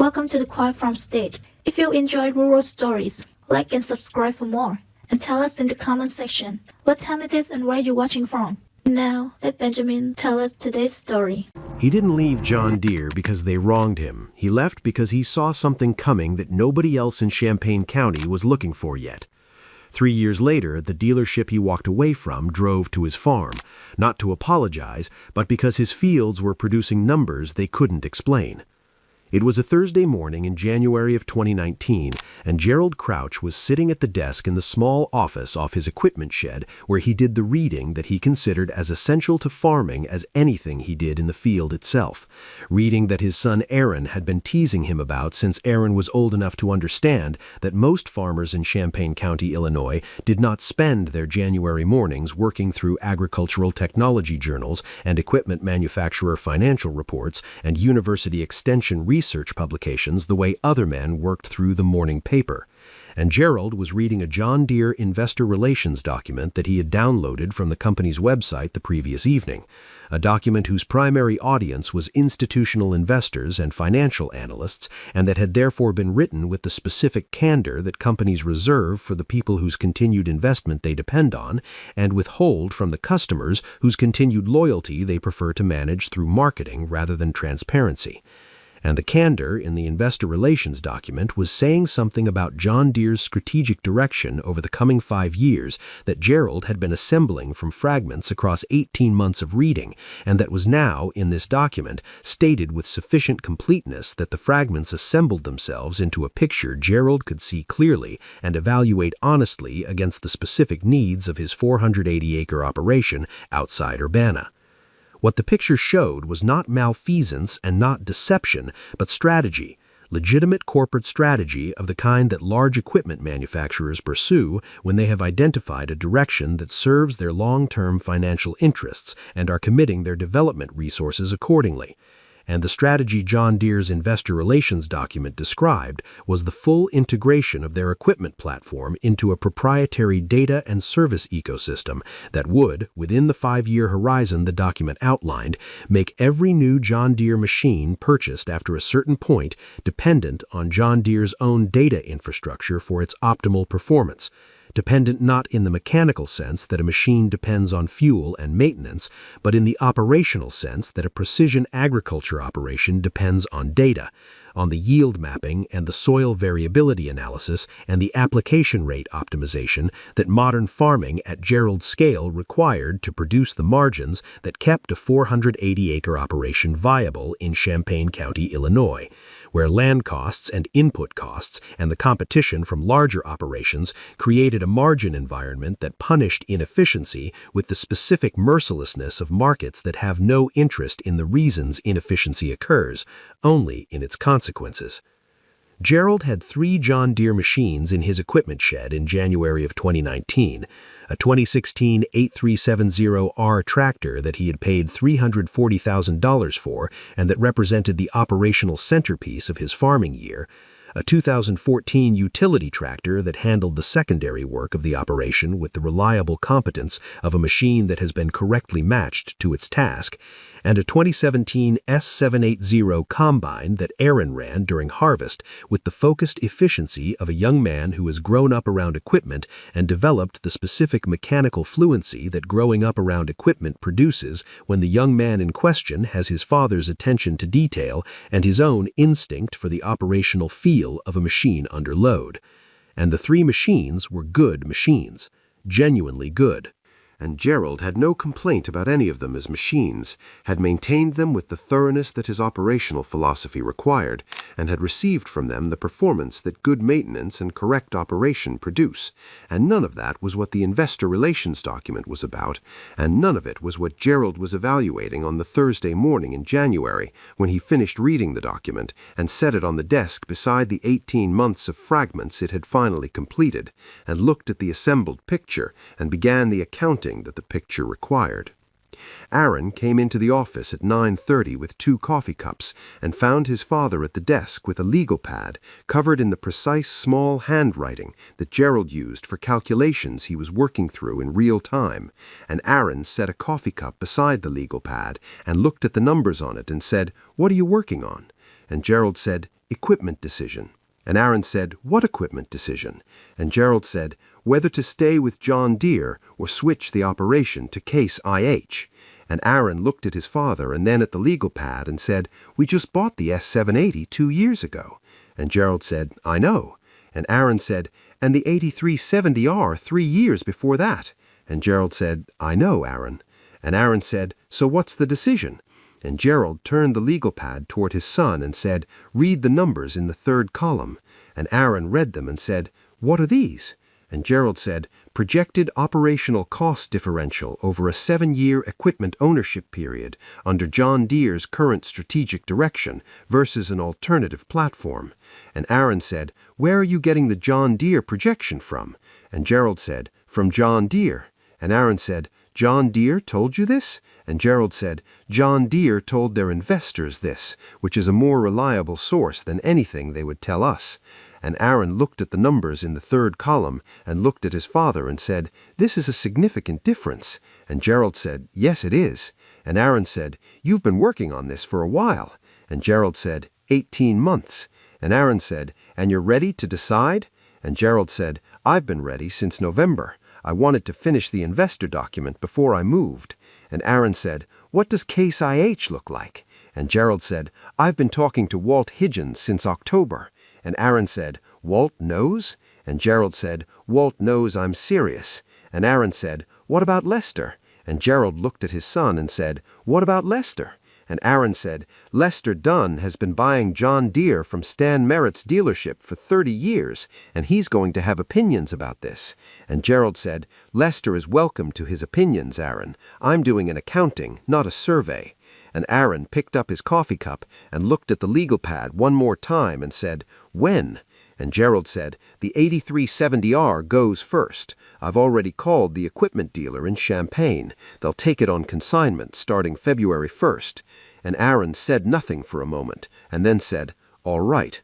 Welcome to the Quiet Farm State. If you enjoy rural stories, like and subscribe for more. And tell us in the comment section what time it is and where you're watching from. Now, let Benjamin tell us today's story. He didn't leave John Deere because they wronged him. He left because he saw something coming that nobody else in Champaign County was looking for yet. 3 years later, the dealership he walked away from drove to his farm, not to apologize, but because his fields were producing numbers they couldn't explain. It was a Thursday morning in January of 2019, and Gerald Crouch was sitting at the desk in the small office off his equipment shed where he did the reading that he considered as essential to farming as anything he did in the field itself, reading that his son Aaron had been teasing him about since Aaron was old enough to understand that most farmers in Champaign County, Illinois, did not spend their January mornings working through agricultural technology journals and equipment manufacturer financial reports and university extension research publications the way other men worked through the morning paper. And Gerald was reading a John Deere investor relations document that he had downloaded from the company's website the previous evening, a document whose primary audience was institutional investors and financial analysts, and that had therefore been written with the specific candor that companies reserve for the people whose continued investment they depend on, and withhold from the customers whose continued loyalty they prefer to manage through marketing rather than transparency. And the candor in the investor relations document was saying something about John Deere's strategic direction over the coming 5 years that Gerald had been assembling from fragments across 18 months of reading, and that was now, in this document, stated with sufficient completeness that the fragments assembled themselves into a picture Gerald could see clearly and evaluate honestly against the specific needs of his 480-acre operation outside Urbana. What the picture showed was not malfeasance and not deception, but strategy, legitimate corporate strategy of the kind that large equipment manufacturers pursue when they have identified a direction that serves their long-term financial interests and are committing their development resources accordingly. And the strategy John Deere's investor relations document described was the full integration of their equipment platform into a proprietary data and service ecosystem that would, within the 5-year horizon the document outlined, make every new John Deere machine purchased after a certain point dependent on John Deere's own data infrastructure for its optimal performance. Dependent not in the mechanical sense that a machine depends on fuel and maintenance, but in the operational sense that a precision agriculture operation depends on data, on the yield mapping and the soil variability analysis and the application rate optimization that modern farming at Gerald's scale required to produce the margins that kept a 480-acre operation viable in Champaign County, Illinois, where land costs and input costs and the competition from larger operations created a margin environment that punished inefficiency with the specific mercilessness of markets that have no interest in the reasons inefficiency occurs, only in its consequences. Gerald had 3 John Deere machines in his equipment shed in January of 2019, a 2016 8370R tractor that he had paid $340,000 for and that represented the operational centerpiece of his farming year, a 2014 utility tractor that handled the secondary work of the operation with the reliable competence of a machine that has been correctly matched to its task, and a 2017 S780 combine that Aaron ran during harvest with the focused efficiency of a young man who has grown up around equipment and developed the specific mechanical fluency that growing up around equipment produces when the young man in question has his father's attention to detail and his own instinct for the operational feel of a machine under load. And the 3 machines were good machines, genuinely good. And Gerald had no complaint about any of them as machines, had maintained them with the thoroughness that his operational philosophy required, and had received from them the performance that good maintenance and correct operation produce. And none of that was what the investor relations document was about, and none of it was what Gerald was evaluating on the Thursday morning in January when he finished reading the document and set it on the desk beside the 18 months of fragments it had finally completed, and looked at the assembled picture and began the accounting that the picture required. Aaron came into the office at 9:30 with 2 coffee cups and found his father at the desk with a legal pad covered in the precise small handwriting that Gerald used for calculations he was working through in real time, and Aaron set a coffee cup beside the legal pad and looked at the numbers on it and said, "What are you working on?" And Gerald said, equipment decision. And Aaron said, what equipment decision? And Gerald said, whether to stay with John Deere or switch the operation to Case IH. And Aaron looked at his father and then at the legal pad and said, we just bought the S780 2 years ago. And Gerald said, I know. And Aaron said, and the 8370R 3 years before that. And Gerald said, I know, Aaron. And Aaron said, so what's the decision? And Gerald turned the legal pad toward his son and said, read the numbers in the third column. And Aaron read them and said, what are these? And Gerald said, projected operational cost differential over a 7-year equipment ownership period under John Deere's current strategic direction versus an alternative platform. And Aaron said, where are you getting the John Deere projection from? And Gerald said, from John Deere. And Aaron said, John Deere told you this? And Gerald said, John Deere told their investors this, which is a more reliable source than anything they would tell us. And Aaron looked at the numbers in the third column and looked at his father and said, this is a significant difference. And Gerald said, yes, it is. And Aaron said, you've been working on this for a while. And Gerald said, 18 months. And Aaron said, and you're ready to decide? And Gerald said, I've been ready since November. I wanted to finish the investor document before I moved. And Aaron said, what does Case IH look like? And Gerald said, I've been talking to Walt Higgins since October. And Aaron said, Walt knows? And Gerald said, Walt knows I'm serious. And Aaron said, what about Lester? And Gerald looked at his son and said, what about Lester? And Aaron said, Lester Dunn has been buying John Deere from Stan Merritt's dealership for 30 years, and he's going to have opinions about this. And Gerald said, Lester is welcome to his opinions, Aaron. I'm doing an accounting, not a survey. And Aaron picked up his coffee cup and looked at the legal pad one more time and said, when? And Gerald said, the 8370R goes first. I've already called the equipment dealer in Champaign. They'll take it on consignment starting February 1st. And Aaron said nothing for a moment and then said, all right.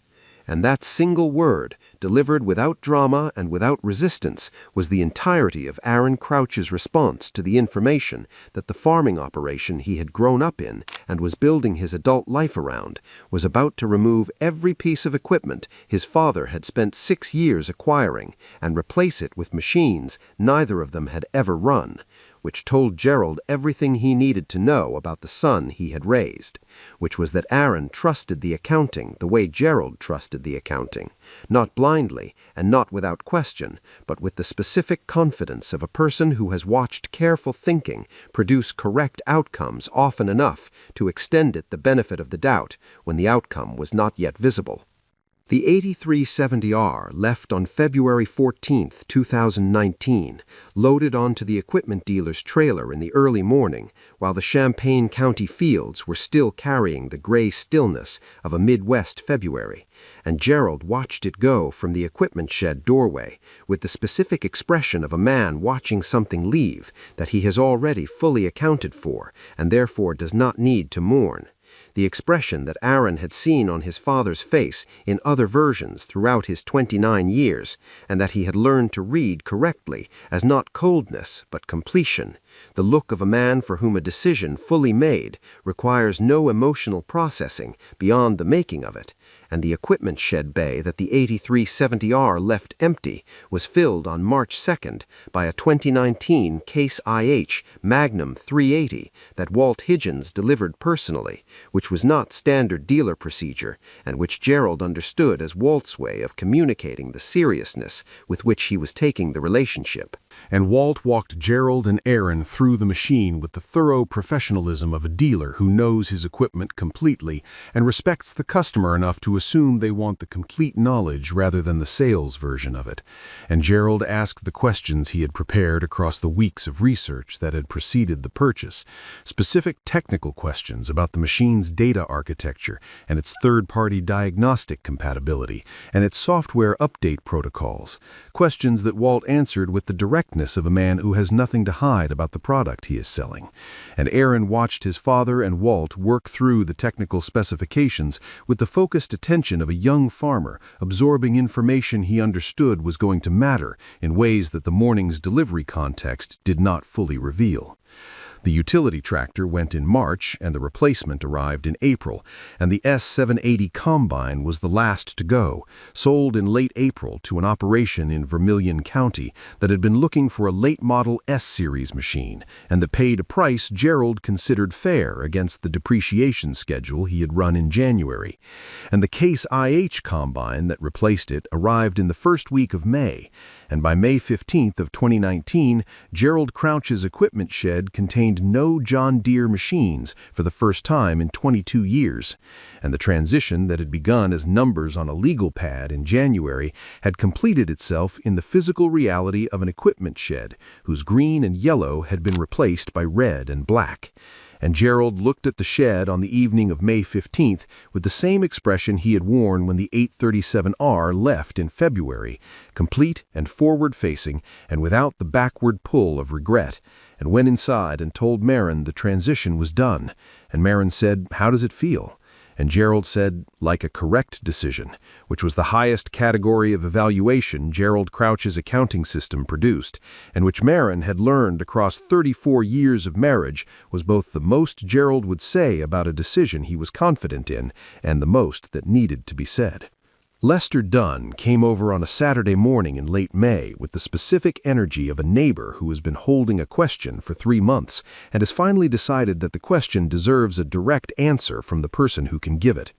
And that single word, delivered without drama and without resistance, was the entirety of Aaron Crouch's response to the information that the farming operation he had grown up in and was building his adult life around was about to remove every piece of equipment his father had spent 6 years acquiring and replace it with machines neither of them had ever run, which told Gerald everything he needed to know about the son he had raised, which was that Aaron trusted the accounting the way Gerald trusted the accounting, not blindly and not without question, but with the specific confidence of a person who has watched careful thinking produce correct outcomes often enough to extend it the benefit of the doubt when the outcome was not yet visible. The 8370R left on February 14, 2019, loaded onto the equipment dealer's trailer in the early morning, while the Champaign County fields were still carrying the gray stillness of a Midwest February, and Gerald watched it go from the equipment shed doorway with the specific expression of a man watching something leave that he has already fully accounted for and therefore does not need to mourn. The expression that Aaron had seen on his father's face in other versions throughout his 29 years, and that he had learned to read correctly as not coldness but completion, the look of a man for whom a decision fully made requires no emotional processing beyond the making of it, and the equipment shed bay that the 8370R left empty was filled on March 2nd by a 2019 Case IH Magnum 380 that Walt Higgins delivered personally, which was not standard dealer procedure and which Gerald understood as Walt's way of communicating the seriousness with which he was taking the relationship. And Walt walked Gerald and Aaron through the machine with the thorough professionalism of a dealer who knows his equipment completely and respects the customer enough to assume they want the complete knowledge rather than the sales version of it. And Gerald asked the questions he had prepared across the weeks of research that had preceded the purchase, specific technical questions about the machine's data architecture and its third-party diagnostic compatibility and its software update protocols, questions that Walt answered with the directness of a man who has nothing to hide about the product he is selling. And Aaron watched his father and Walt work through the technical specifications with the focused attention of a young farmer absorbing information he understood was going to matter in ways that the morning's delivery context did not fully reveal. The utility tractor went in March, and the replacement arrived in April, and the S780 combine was the last to go, sold in late April to an operation in Vermilion County that had been looking for a late-model S-Series machine, and that paid a price Gerald considered fair against the depreciation schedule he had run in January. And the Case IH combine that replaced it arrived in the first week of May, and by May 15th of 2019, Gerald Crouch's equipment shed contained no John Deere machines for the first time in 22 years, and the transition that had begun as numbers on a legal pad in January had completed itself in the physical reality of an equipment shed whose green and yellow had been replaced by red and black. And Gerald looked at the shed on the evening of May 15th with the same expression he had worn when the 837R left in February, complete and forward-facing and without the backward pull of regret, and went inside and told Marin the transition was done. And Marin said, "How does it feel?" And Gerald said, "Like a correct decision," which was the highest category of evaluation Gerald Crouch's accounting system produced, and which Marin had learned across 34 years of marriage was both the most Gerald would say about a decision he was confident in and the most that needed to be said. Lester Dunn came over on a Saturday morning in late May with the specific energy of a neighbor who has been holding a question for 3 months and has finally decided that the question deserves a direct answer from the person who can give it.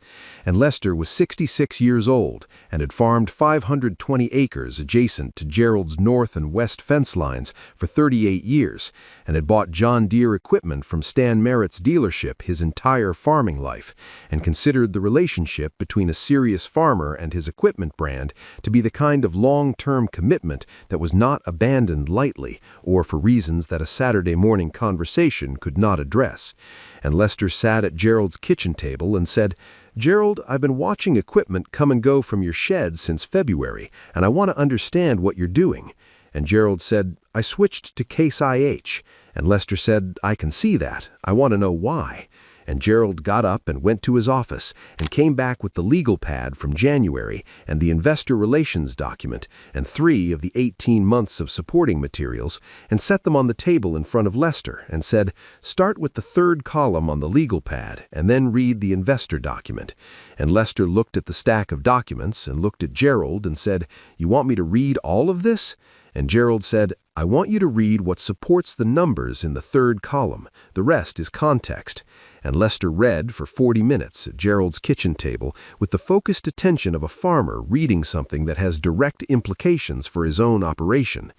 And Lester was 66 years old and had farmed 520 acres adjacent to Gerald's north and west fence lines for 38 years and had bought John Deere equipment from Stan Merritt's dealership his entire farming life and considered the relationship between a serious farmer and his equipment brand to be the kind of long-term commitment that was not abandoned lightly or for reasons that a Saturday morning conversation could not address. And Lester sat at Gerald's kitchen table and said, "Gerald, I've been watching equipment come and go from your shed since February, and I want to understand what you're doing." And Gerald said, "I switched to Case IH." And Lester said, "I can see that. I want to know why." And Gerald got up and went to his office and came back with the legal pad from January and the investor relations document and 3 of the 18 months of supporting materials and set them on the table in front of Lester and said, "Start with the 3rd column on the legal pad and then read the investor document." And Lester looked at the stack of documents and looked at Gerald and said, "You want me to read all of this?" And Gerald said, "I want you to read what supports the numbers in the 3rd column. The rest is context." And Lester read for 40 minutes at Gerald's kitchen table with the focused attention of a farmer reading something that has direct implications for his own operation.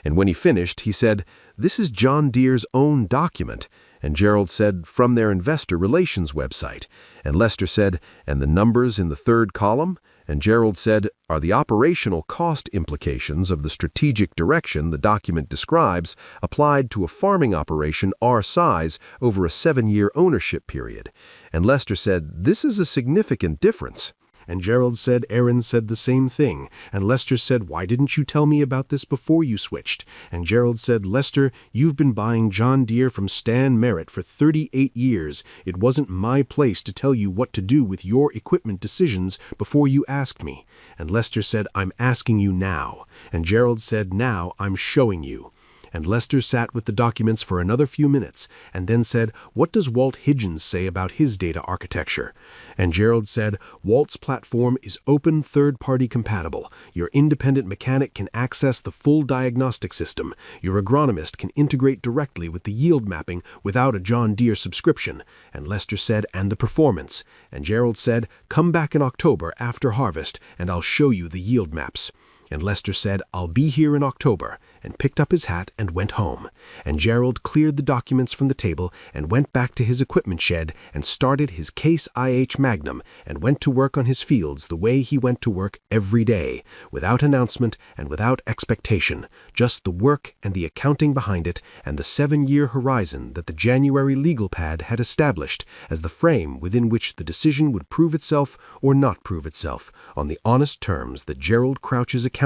And when he finished, he said, "This is John Deere's own document." And Gerald said, "From their investor relations website." And Lester said, "And the numbers in the 3rd column?" And Gerald said, "Are the operational cost implications of the strategic direction the document describes applied to a farming operation our size over a 7-year ownership period?" And Lester said, "This is a significant difference." And Gerald said Aaron said the same thing. And Lester said, "Why didn't you tell me about this before you switched?" And Gerald said, "Lester, you've been buying John Deere from Stan Merritt for 38 years. It wasn't my place to tell you what to do with your equipment decisions before you asked me." And Lester said, "I'm asking you now." And Gerald said, "Now I'm showing you." And Lester sat with the documents for another few minutes and then said, "What does Walt Hidgens say about his data architecture?" And Gerald said, "Walt's platform is open third-party compatible. Your independent mechanic can access the full diagnostic system. Your agronomist can integrate directly with the yield mapping without a John Deere subscription." And Lester said, "And the performance." And Gerald said, "Come back in October after harvest and I'll show you the yield maps." And Lester said, "I'll be here in October," and picked up his hat and went home. And Gerald cleared the documents from the table and went back to his equipment shed and started his Case IH Magnum and went to work on his fields the way he went to work every day, without announcement and without expectation, just the work and the accounting behind it and the 7-year horizon that the January legal pad had established as the frame within which the decision would prove itself or not prove itself on the honest terms that Gerald Crouch's accounting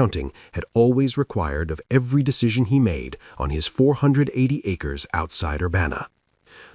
had always required of every decision he made on his 480 acres outside Urbana.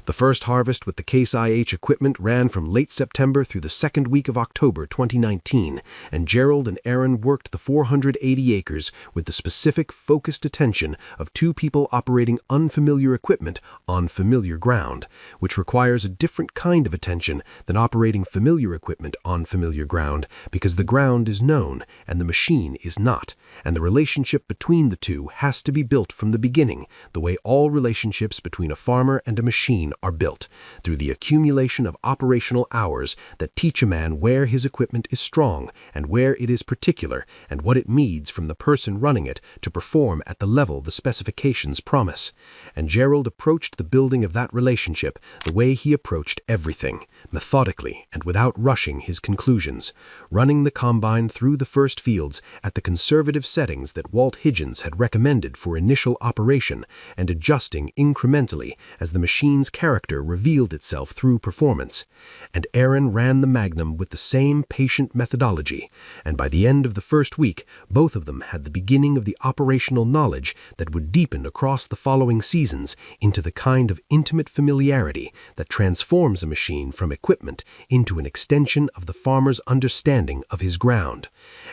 The first harvest with the Case IH equipment ran from late September through the second week of October 2019, and Gerald and Aaron worked the 480 acres with the specific, focused attention of two people operating unfamiliar equipment on familiar ground, which requires a different kind of attention than operating familiar equipment on familiar ground, because the ground is known and the machine is not, and the relationship between the two has to be built from the beginning, the way all relationships between a farmer and a machine are built, through the accumulation of operational hours that teach a man where his equipment is strong and where it is particular and what it needs from the person running it to perform at the level the specifications promise. And Gerald approached the building of that relationship the way he approached everything, methodically and without rushing his conclusions, running the combine through the first fields at the conservative settings that Walt Higgins had recommended for initial operation and adjusting incrementally as the machine's character revealed itself through performance. And Aaron ran the Magnum with the same patient methodology, and by the end of the first week, both of them had the beginning of the operational knowledge that would deepen across the following seasons into the kind of intimate familiarity that transforms a machine from equipment into an extension of the farmer's understanding of his ground.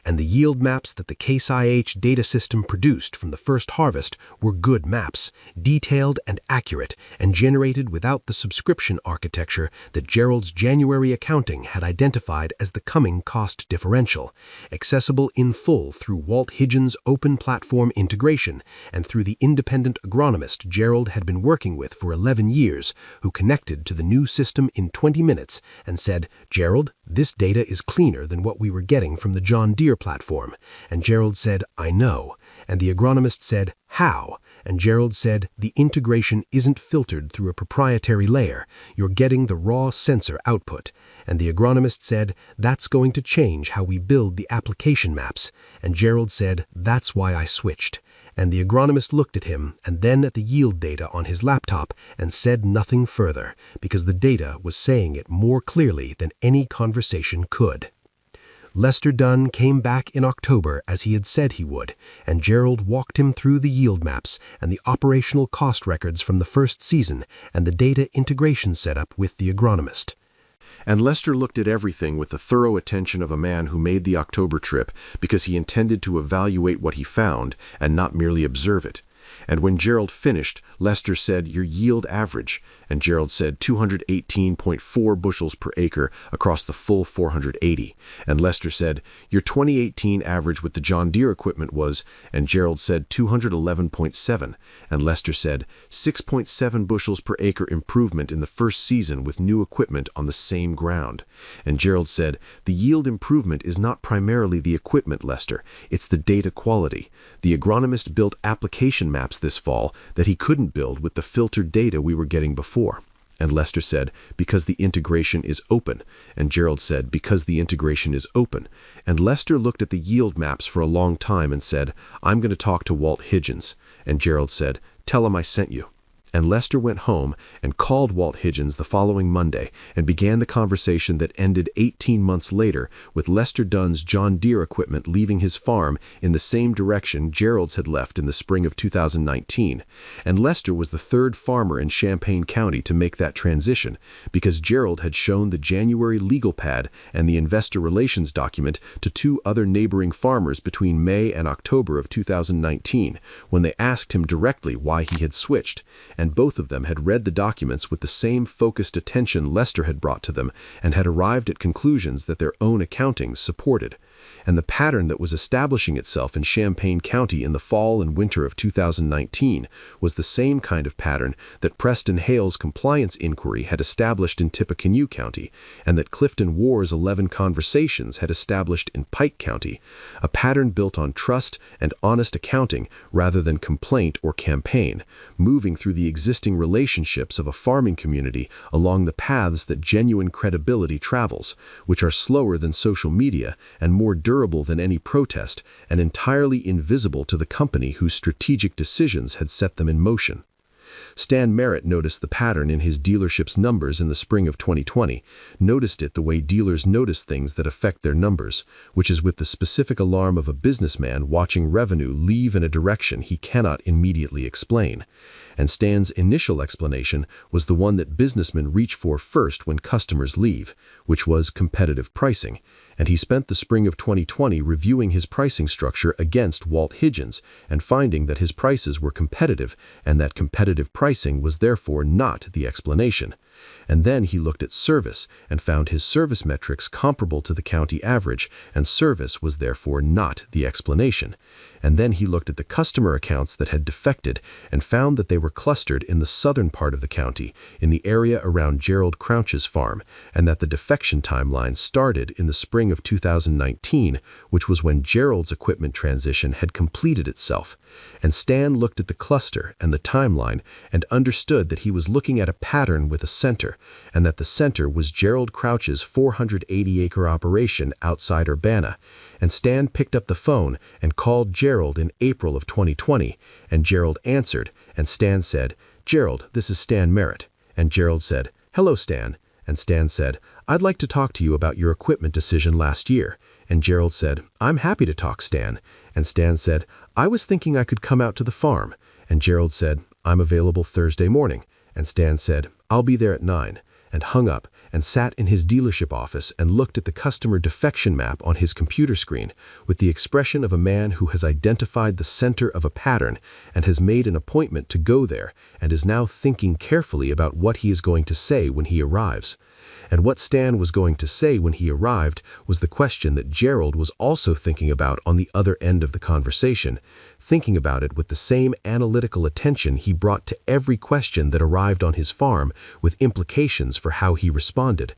And the yield maps that the Case IH data system produced from the first harvest were good maps, detailed and accurate, and generated without the subscription architecture that Gerald's January accounting had identified as the coming cost differential, accessible in full through Walt Higgins' open platform integration and through the independent agronomist Gerald had been working with for 11 years, who connected to the new system in 20 minutes and said, "Gerald, this data is cleaner than what we were getting from the John Deere platform." And Gerald said, "I know." And the agronomist said, "How?" And Gerald said, "The integration isn't filtered through a proprietary layer. You're getting the raw sensor output." And the agronomist said, "That's going to change how we build the application maps." And Gerald said, "That's why I switched." And the agronomist looked at him and then at the yield data on his laptop and said nothing further, because the data was saying it more clearly than any conversation could. Lester Dunn came back in October as he had said he would, and Gerald walked him through the yield maps and the operational cost records from the first season and the data integration setup with the agronomist. And Lester looked at everything with the thorough attention of a man who made the October trip because he intended to evaluate what he found and not merely observe it. And when Gerald finished, Lester said, "Your yield average." And Gerald said 218.4 bushels per acre across the full 480. And Lester said, "Your 2018 average with the John Deere equipment was," and Gerald said 211.7. And Lester said, 6.7 bushels per acre improvement in the first season with new equipment on the same ground. And Gerald said, "The yield improvement is not primarily the equipment, Lester. It's the data quality. The agronomist built application maps this fall that he couldn't build with the filtered data we were getting before." And Lester said, "Because the integration is open." And Gerald said, "Because the integration is open." And Lester looked at the yield maps for a long time and said, "I'm going to talk to Walt Higgins." And Gerald said, "Tell him I sent you." And Lester went home and called Walt Higgins the following Monday and began the conversation that ended 18 months later with Lester Dunn's John Deere equipment leaving his farm in the same direction Gerald's had left in the spring of 2019. And Lester was the third farmer in Champaign County to make that transition because Gerald had shown the January legal pad and the investor relations document to two other neighboring farmers between May and October of 2019 when they asked him directly why he had switched. And both of them had read the documents with the same focused attention Lester had brought to them and had arrived at conclusions that their own accountings supported. And the pattern that was establishing itself in Champaign County in the fall and winter of 2019 was the same kind of pattern that Preston Hale's compliance inquiry had established in Tippecanoe County and that Clifton War's 11 conversations had established in Pike County, a pattern built on trust and honest accounting rather than complaint or campaign, moving through the existing relationships of a farming community along the paths that genuine credibility travels, which are slower than social media and more durable than any protest and entirely invisible to the company whose strategic decisions had set them in motion. Stan Merritt noticed the pattern in his dealership's numbers in the spring of 2020, noticed it the way dealers notice things that affect their numbers, which is with the specific alarm of a businessman watching revenue leave in a direction he cannot immediately explain. And Stan's initial explanation was the one that businessmen reach for first when customers leave, which was competitive pricing. And he spent the spring of 2020 reviewing his pricing structure against Walt Higgins and finding that his prices were competitive and that competitive pricing was therefore not the explanation. And then he looked at service and found his service metrics comparable to the county average, and service was therefore not the explanation. And then he looked at the customer accounts that had defected and found that they were clustered in the southern part of the county, in the area around Gerald Crouch's farm, and that the defection timeline started in the spring of 2019, which was when Gerald's equipment transition had completed itself. And Stan looked at the cluster and the timeline and understood that he was looking at a pattern with a center, and that the center was Gerald Crouch's 480-acre operation outside Urbana. And Stan picked up the phone and called Gerald in April of 2020, and Gerald answered, and Stan said, "Gerald, this is Stan Merritt." And Gerald said, "Hello, Stan." And Stan said, "I'd like to talk to you about your equipment decision last year." And Gerald said, "I'm happy to talk, Stan." And Stan said, "I was thinking I could come out to the farm." And Gerald said, "I'm available Thursday morning." And Stan said, "I'll be there at 9, and hung up and sat in his dealership office and looked at the customer defection map on his computer screen with the expression of a man who has identified the center of a pattern and has made an appointment to go there and is now thinking carefully about what he is going to say when he arrives. And what Stan was going to say when he arrived was the question that Gerald was also thinking about on the other end of the conversation, thinking about it with the same analytical attention he brought to every question that arrived on his farm, with implications for how he responded.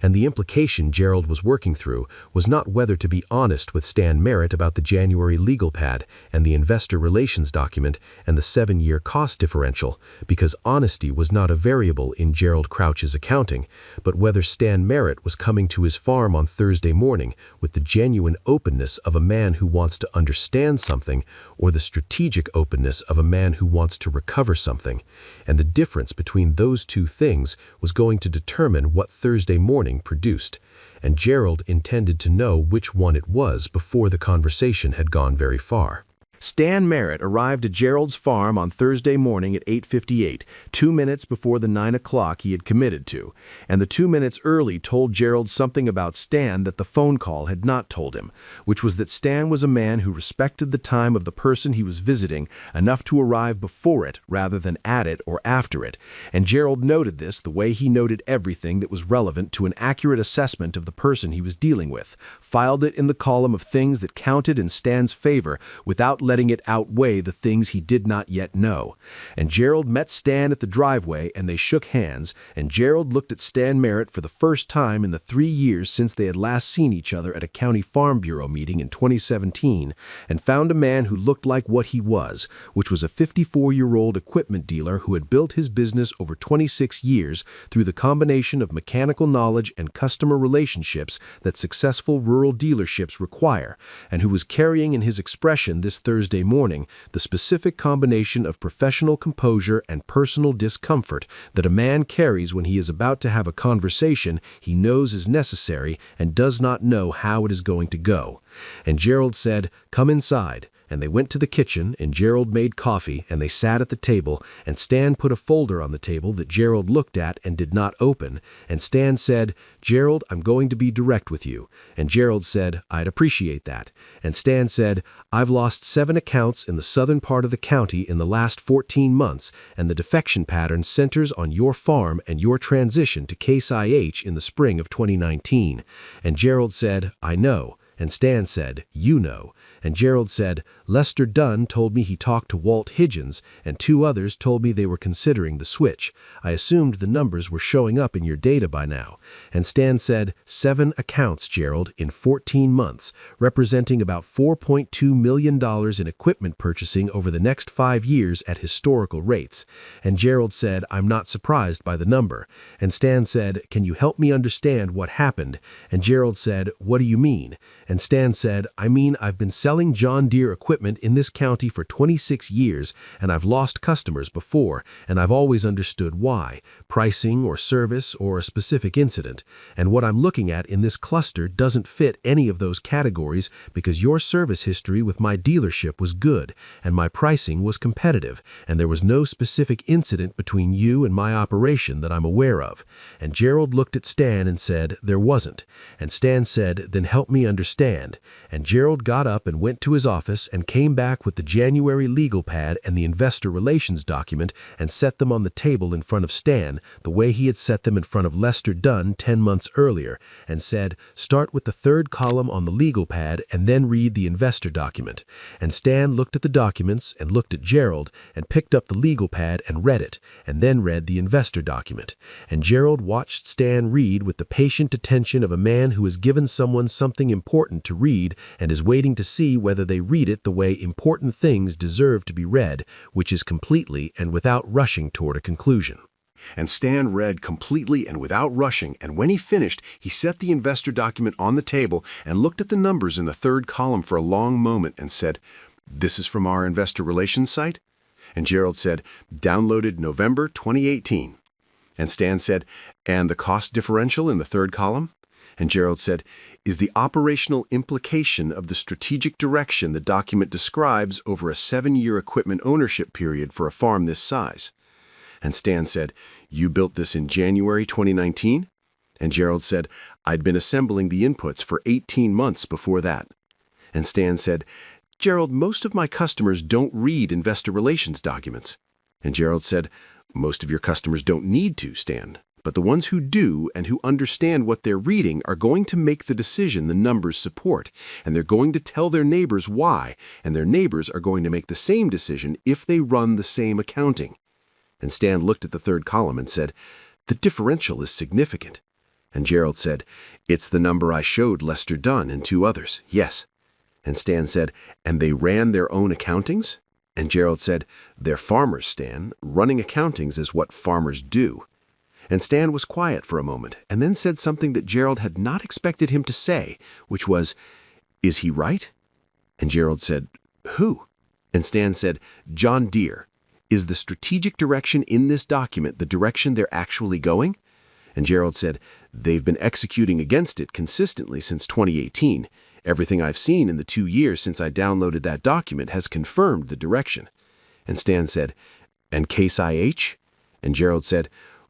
And the implication Gerald was working through was not whether to be honest with Stan Merritt about the January legal pad and the investor relations document and the 7-year cost differential, because honesty was not a variable in Gerald Crouch's accounting, but whether Stan Merritt was coming to his farm on Thursday morning with the genuine openness of a man who wants to understand something, or the strategic openness of a man who wants to recover something. And the difference between those two things was going to determine what Thursday morning produced, and Gerald intended to know which one it was before the conversation had gone very far. Stan Merritt arrived at Gerald's farm on Thursday morning at 8:58, 2 minutes before the 9 o'clock he had committed to, and the 2 minutes early told Gerald something about Stan that the phone call had not told him, which was that Stan was a man who respected the time of the person he was visiting enough to arrive before it rather than at it or after it, and Gerald noted this the way he noted everything that was relevant to an accurate assessment of the person he was dealing with, filed it in the column of things that counted in Stan's favor without letting it outweigh the things he did not yet know. And Gerald met Stan at the driveway and they shook hands, and Gerald looked at Stan Merritt for the first time in the 3 years since they had last seen each other at a county farm bureau meeting in 2017, and found a man who looked like what he was, which was a 54-year-old equipment dealer who had built his business over 26 years through the combination of mechanical knowledge and customer relationships that successful rural dealerships require, and who was carrying in his expression this Thursday morning the specific combination of professional composure and personal discomfort that a man carries when he is about to have a conversation he knows is necessary and does not know how it is going to go. And Gerald said, "Come inside." And they went to the kitchen, and Gerald made coffee, and they sat at the table, and Stan put a folder on the table that Gerald looked at and did not open, and Stan said, "Gerald, I'm going to be direct with you." And Gerald said, "I'd appreciate that." And Stan said, "I've lost 7 accounts in the southern part of the county in the last 14 months, and the defection pattern centers on your farm and your transition to Case IH in the spring of 2019. And Gerald said, "I know." And Stan said, "You know." And Gerald said, "Lester Dunn told me he talked to Walt Higgins, and 2 others told me they were considering the switch. I assumed the numbers were showing up in your data by now." And Stan said, 7 accounts, Gerald, in 14 months, representing about $4.2 million in equipment purchasing over the next 5 years at historical rates. And Gerald said, "I'm not surprised by the number." And Stan said, "Can you help me understand what happened?" And Gerald said, "What do you mean?" And Stan said, I mean, I've been selling John Deere equipment in this county for 26 years, and I've lost customers before, and I've always understood why, pricing or service or a specific incident. And what I'm looking at in this cluster doesn't fit any of those categories because your service history with my dealership was good, and my pricing was competitive, and there was no specific incident between you and my operation that I'm aware of. And Gerald looked at Stan and said, there wasn't. And Stan said, then help me understand. And Gerald got up and went to his office and came back with the January legal pad and the investor relations document and set them on the table in front of Stan, the way he had set them in front of Lester Dunn 10 months earlier, and said, start with the third column on the legal pad and then read the investor document. And Stan looked at the documents and looked at Gerald and picked up the legal pad and read it, and then read the investor document. And Gerald watched Stan read with the patient attention of a man who has given someone something important to read and is waiting to see whether they read it the way important things deserve to be read, which is completely and without rushing toward a conclusion. And Stan read completely and without rushing, and when he finished, he set the investor document on the table and looked at the numbers in the third column for a long moment and said, "This is from our investor relations site?" And Gerald said, "Downloaded November 2018. And Stan said, "And the cost differential in the third column?" And Gerald said, "Is the operational implication of the strategic direction the document describes over a 7-year equipment ownership period for a farm this size?" And Stan said, "You built this in January 2019? And Gerald said, "I'd been assembling the inputs for 18 months before that." And Stan said, "Gerald, most of my customers don't read investor relations documents." And Gerald said, "Most of your customers don't need to, Stan. But the ones who do and who understand what they're reading are going to make the decision the numbers support, and they're going to tell their neighbors why, and their neighbors are going to make the same decision if they run the same accounting." And Stan looked at the third column and said, "The differential is significant." And Gerald said, "It's the number I showed Lester Dunn and 2 others, yes." And Stan said, "And they ran their own accountings?" And Gerald said, "They're farmers, Stan. Running accountings is what farmers do." And Stan was quiet for a moment and then said something that Gerald had not expected him to say, which was, "Is he right?" And Gerald said, "Who?" And Stan said, "John Deere. Is the strategic direction in this document the direction they're actually going?" And Gerald said, "They've been executing against it consistently since 2018. Everything I've seen in the 2 years since I downloaded that document has confirmed the direction." And Stan said, "And Case IH?" And Gerald said,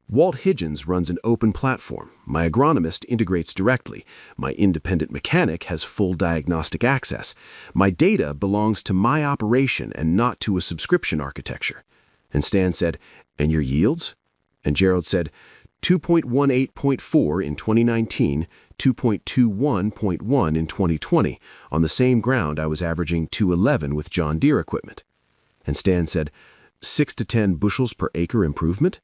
"Walt Higgins runs an open platform. My agronomist integrates directly. My independent mechanic has full diagnostic access. My data belongs to my operation and not to a subscription architecture." And Stan said, "And your yields?" And Gerald said, 2.18.4 in 2019, 2.21.1 in 2020. On the same ground, I was averaging 211 with John Deere equipment." And Stan said, 6 to 10 bushels per acre improvement?"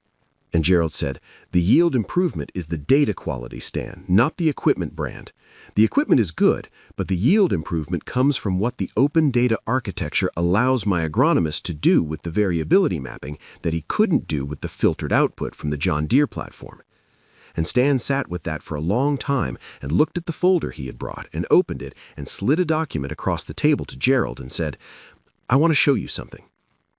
And Gerald said, "The yield improvement is the data quality, Stan, not the equipment brand. The equipment is good, but the yield improvement comes from what the open data architecture allows my agronomist to do with the variability mapping that he couldn't do with the filtered output from the John Deere platform." And Stan sat with that for a long time and looked at the folder he had brought and opened it and slid a document across the table to Gerald and said, "I want to show you something."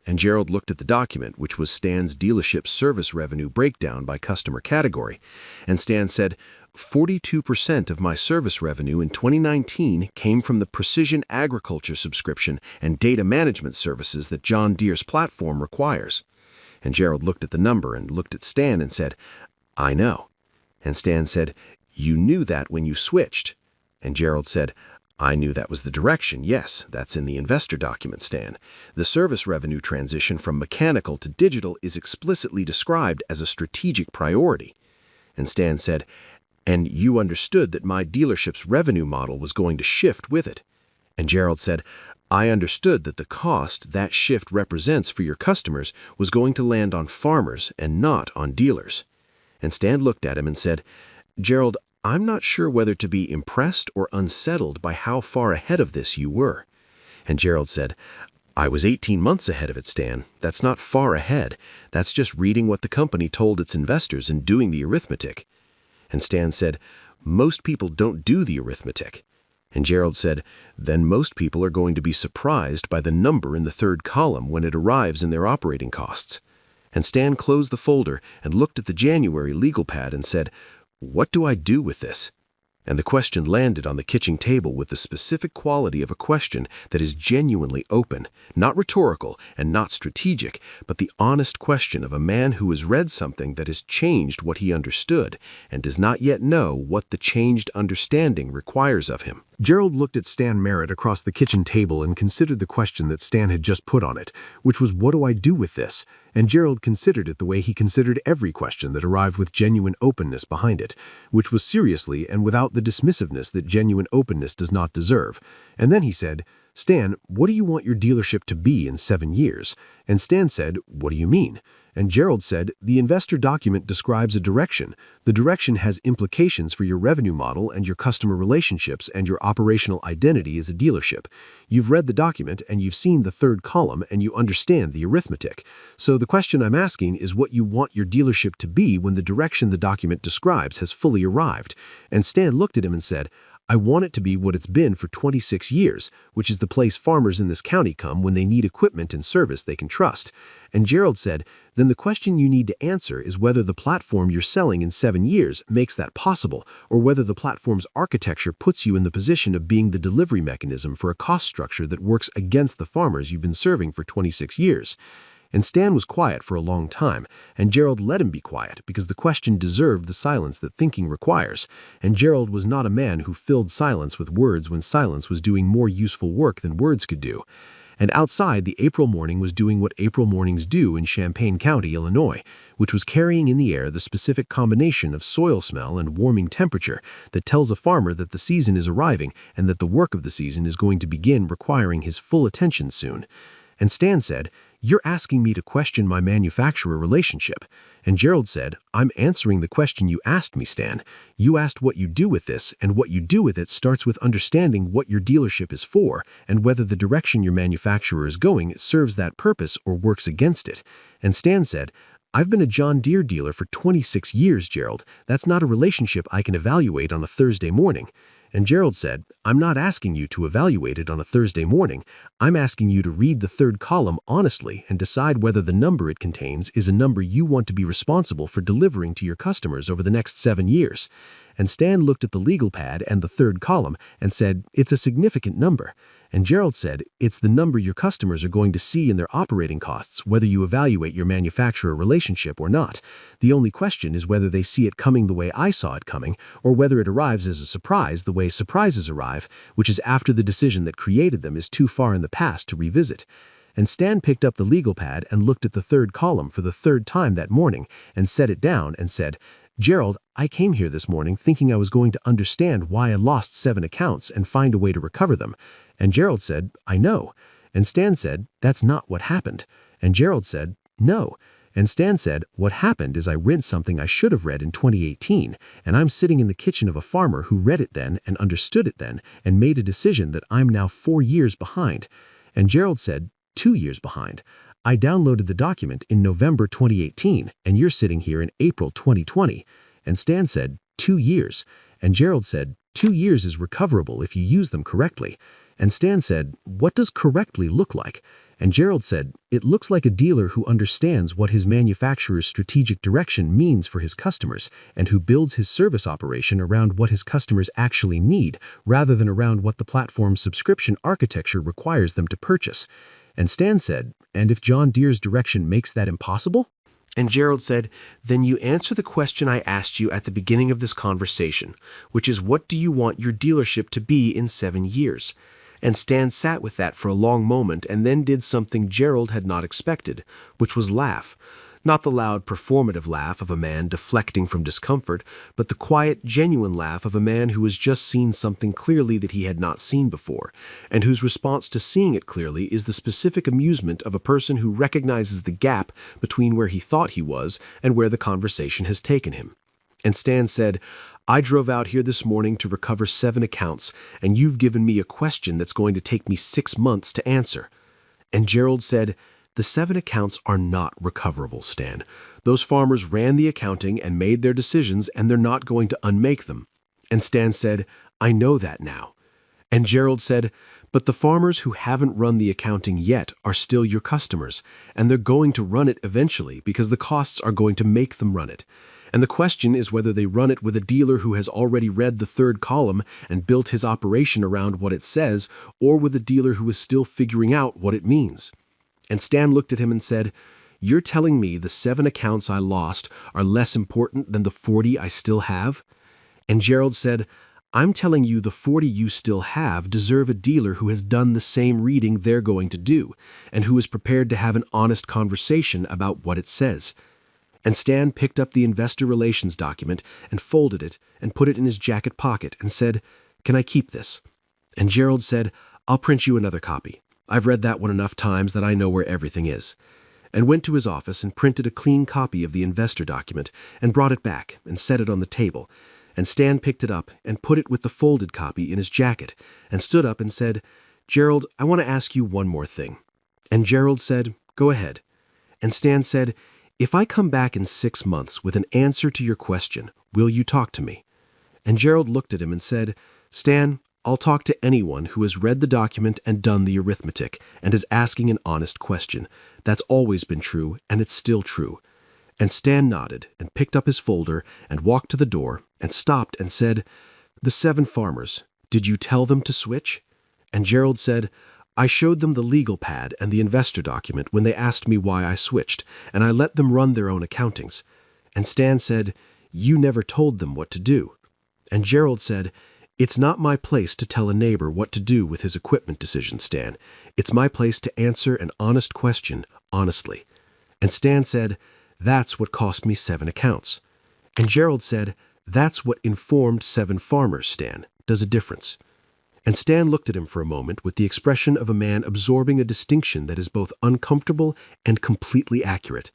And Gerald looked at the document, which was Stan's dealership service revenue breakdown by customer category. And Stan said, 42% of my service revenue in 2019 came from the precision agriculture subscription and data management services that John Deere's platform requires. And Gerald looked at the number and looked at Stan and said, "I know." And Stan said, "You knew that when you switched." And Gerald said, "I knew that was the direction, yes, that's in the investor document, Stan. The service revenue transition from mechanical to digital is explicitly described as a strategic priority." And Stan said, "And you understood that my dealership's revenue model was going to shift with it." And Gerald said, "I understood that the cost that shift represents for your customers was going to land on farmers and not on dealers." And Stan looked at him and said, "Gerald, I'm not sure whether to be impressed or unsettled by how far ahead of this you were." And Gerald said, "I was 18 months ahead of it, Stan. That's not far ahead. That's just reading what the company told its investors and doing the arithmetic." And Stan said, "Most people don't do the arithmetic." And Gerald said, "Then most people are going to be surprised by the number in the third column when it arrives in their operating costs." And Stan closed the folder and looked at the January legal pad and said, "What do I do with this?" And the question landed on the kitchen table with the specific quality of a question that is genuinely open, not rhetorical and not strategic, but the honest question of a man who has read something that has changed what he understood and does not yet know what the changed understanding requires of him. Gerald looked at Stan Merritt across the kitchen table and considered the question that Stan had just put on it, which was, "What do I do with this?" And Gerald considered it the way he considered every question that arrived with genuine openness behind it, which was seriously and without the dismissiveness that genuine openness does not deserve. And then he said, "Stan, what do you want your dealership to be in 7 years?" And Stan said, "What do you mean?" And Gerald said, "The investor document describes a direction. The direction has implications for your revenue model and your customer relationships and your operational identity as a dealership. You've read the document and you've seen the third column and you understand the arithmetic. So the question I'm asking is what you want your dealership to be when the direction the document describes has fully arrived." And Stan looked at him and said, "I want it to be what it's been for 26 years, which is the place farmers in this county come when they need equipment and service they can trust." And Gerald said, "Then the question you need to answer is whether the platform you're selling in 7 years makes that possible, or whether the platform's architecture puts you in the position of being the delivery mechanism for a cost structure that works against the farmers you've been serving for 26 years. And Stan was quiet for a long time, and Gerald let him be quiet because the question deserved the silence that thinking requires, and Gerald was not a man who filled silence with words when silence was doing more useful work than words could do. And outside, the April morning was doing what April mornings do in Champaign County, Illinois, which was carrying in the air the specific combination of soil smell and warming temperature that tells a farmer that the season is arriving and that the work of the season is going to begin requiring his full attention soon. And Stan said, "You're asking me to question my manufacturer relationship." And Gerald said, "I'm answering the question you asked me, Stan. You asked what you do with this, and what you do with it starts with understanding what your dealership is for and whether the direction your manufacturer is going serves that purpose or works against it." And Stan said, "I've been a John Deere dealer for 26 years, Gerald. That's not a relationship I can evaluate on a Thursday morning." And Gerald said, "I'm not asking you to evaluate it on a Thursday morning. I'm asking you to read the third column honestly and decide whether the number it contains is a number you want to be responsible for delivering to your customers over the next 7 years." And Stan looked at the legal pad and the third column and said, "It's a significant number." And Gerald said, "It's the number your customers are going to see in their operating costs, whether you evaluate your manufacturer relationship or not. The only question is whether they see it coming the way I saw it coming, or whether it arrives as a surprise the way surprises arrive, which is after the decision that created them is too far in the past to revisit." And Stan picked up the legal pad and looked at the third column for the third time that morning and set it down and said, "Gerald, I came here this morning thinking I was going to understand why I lost 7 accounts and find a way to recover them." And Gerald said, "I know." And Stan said, "That's not what happened." And Gerald said, "No." And Stan said, "What happened is I read something I should have read in 2018, and I'm sitting in the kitchen of a farmer who read it then and understood it then and made a decision that I'm now 4 years behind." And Gerald said, 2 years behind. "I downloaded the document in November 2018, and you're sitting here in April 2020. And Stan said, 2 years. And Gerald said, 2 years is recoverable if you use them correctly. And Stan said, "What does correctly look like?" And Gerald said, "It looks like a dealer who understands what his manufacturer's strategic direction means for his customers and who builds his service operation around what his customers actually need rather than around what the platform's subscription architecture requires them to purchase." And Stan said, "And if John Deere's direction makes that impossible?" And Gerald said, "Then you answer the question I asked you at the beginning of this conversation, which is what do you want your dealership to be in 7 years? And Stan sat with that for a long moment and then did something Gerald had not expected, which was laugh. Not the loud, performative laugh of a man deflecting from discomfort, but the quiet, genuine laugh of a man who has just seen something clearly that he had not seen before, and whose response to seeing it clearly is the specific amusement of a person who recognizes the gap between where he thought he was and where the conversation has taken him. And Stan said, "I drove out here this morning to recover 7 accounts, and you've given me a question that's going to take me 6 months to answer." And Gerald said, "The 7 accounts are not recoverable, Stan. Those farmers ran the accounting and made their decisions, and they're not going to unmake them." And Stan said, "I know that now." And Gerald said, "But the farmers who haven't run the accounting yet are still your customers, and they're going to run it eventually because the costs are going to make them run it. And the question is whether they run it with a dealer who has already read the third column and built his operation around what it says, or with a dealer who is still figuring out what it means." And Stan looked at him and said, "You're telling me the 7 accounts I lost are less important than the 40 I still have?" And Gerald said, "I'm telling you the 40 you still have deserve a dealer who has done the same reading they're going to do, and who is prepared to have an honest conversation about what it says." And Stan picked up the investor relations document and folded it and put it in his jacket pocket and said, "Can I keep this?" And Gerald said, "I'll print you another copy. I've read that one enough times that I know where everything is." And went to his office and printed a clean copy of the investor document and brought it back and set it on the table. And Stan picked it up and put it with the folded copy in his jacket and stood up and said, "Gerald, I want to ask you one more thing." And Gerald said, "Go ahead." And Stan said, "If I come back in 6 months with an answer to your question, will you talk to me?" And Gerald looked at him and said, "Stan, I'll talk to anyone who has read the document and done the arithmetic and is asking an honest question. That's always been true, and it's still true." And Stan nodded and picked up his folder and walked to the door and stopped and said, "The 7 farmers, did you tell them to switch?" And Gerald said, "I showed them the legal pad and the investor document when they asked me why I switched, and I let them run their own accountings." And Stan said, "You never told them what to do." And Gerald said, "It's not my place to tell a neighbor what to do with his equipment decision, Stan. It's my place to answer an honest question honestly." And Stan said, "That's what cost me 7 accounts." And Gerald said, "That's what informed 7 farmers, Stan. Does a difference." And Stan looked at him for a moment with the expression of a man absorbing a distinction that is both uncomfortable and completely accurate.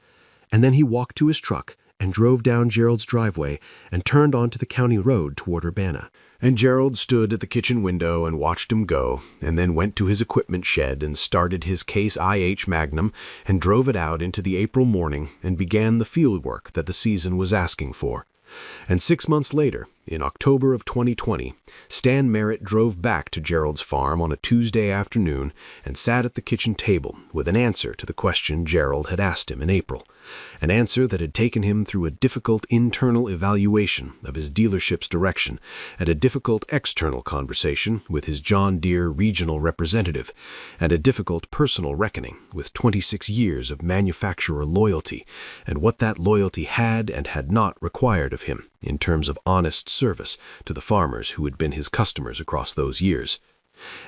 And then he walked to his truck and drove down Gerald's driveway and turned onto the county road toward Urbana. And Gerald stood at the kitchen window and watched him go, and then went to his equipment shed and started his Case IH Magnum and drove it out into the April morning and began the field work that the season was asking for. And 6 months later, in October of 2020, Stan Merritt drove back to Gerald's farm on a Tuesday afternoon and sat at the kitchen table with an answer to the question Gerald had asked him in April. An answer that had taken him through a difficult internal evaluation of his dealership's direction and a difficult external conversation with his John Deere regional representative and a difficult personal reckoning with 26 years of manufacturer loyalty and what that loyalty had and had not required of him in terms of honest service to the farmers who had been his customers across those years.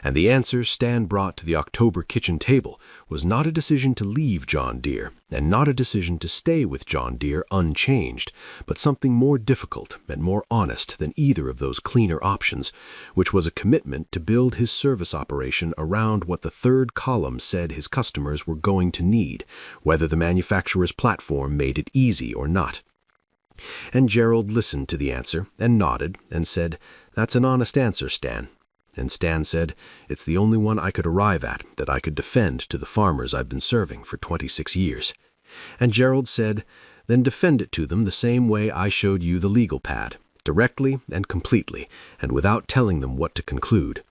And the answer Stan brought to the October kitchen table was not a decision to leave John Deere, and not a decision to stay with John Deere unchanged, but something more difficult and more honest than either of those cleaner options, which was a commitment to build his service operation around what the third column said his customers were going to need, whether the manufacturer's platform made it easy or not. And Gerald listened to the answer and nodded and said, "That's an honest answer, Stan." And Stan said, "It's the only one I could arrive at that I could defend to the farmers I've been serving for 26 years. And Gerald said, "Then defend it to them the same way I showed you the legal pad, directly and completely, and without telling them what to conclude."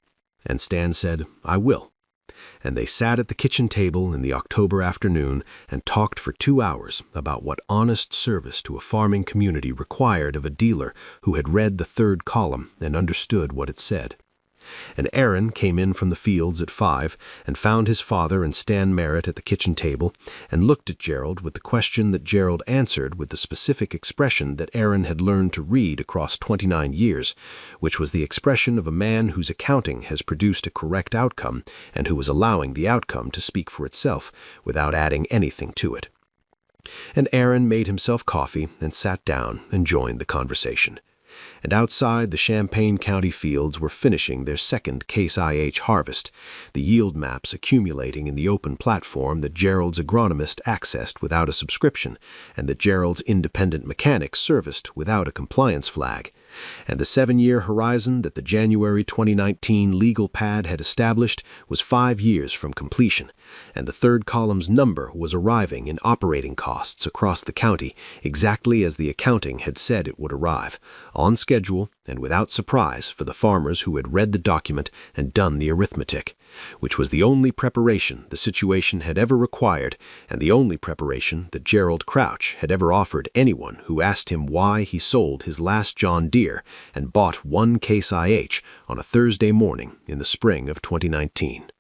And Stan said, "I will." And they sat at the kitchen table in the October afternoon and talked for 2 hours about what honest service to a farming community required of a dealer who had read the third column and understood what it said. And Aaron came in from the fields at 5 and found his father and Stan Merritt at the kitchen table and looked at Gerald with the question that Gerald answered with the specific expression that Aaron had learned to read across 29 years, which was the expression of a man whose accounting has produced a correct outcome and who was allowing the outcome to speak for itself without adding anything to it. And Aaron made himself coffee and sat down and joined the conversation. And outside, the Champaign County fields were finishing their second Case IH harvest, the yield maps accumulating in the open platform that Gerald's agronomist accessed without a subscription, and that Gerald's independent mechanic serviced without a compliance flag, And the 7-year horizon that the January 2019 legal pad had established was 5 years from completion, and the third column's number was arriving in operating costs across the county exactly as the accounting had said it would arrive, on schedule and without surprise for the farmers who had read the document and done the arithmetic, which was the only preparation the situation had ever required and the only preparation that Gerald Crouch had ever offered anyone who asked him why he sold his last John Deere and bought one Case IH on a Thursday morning in the spring of 2019.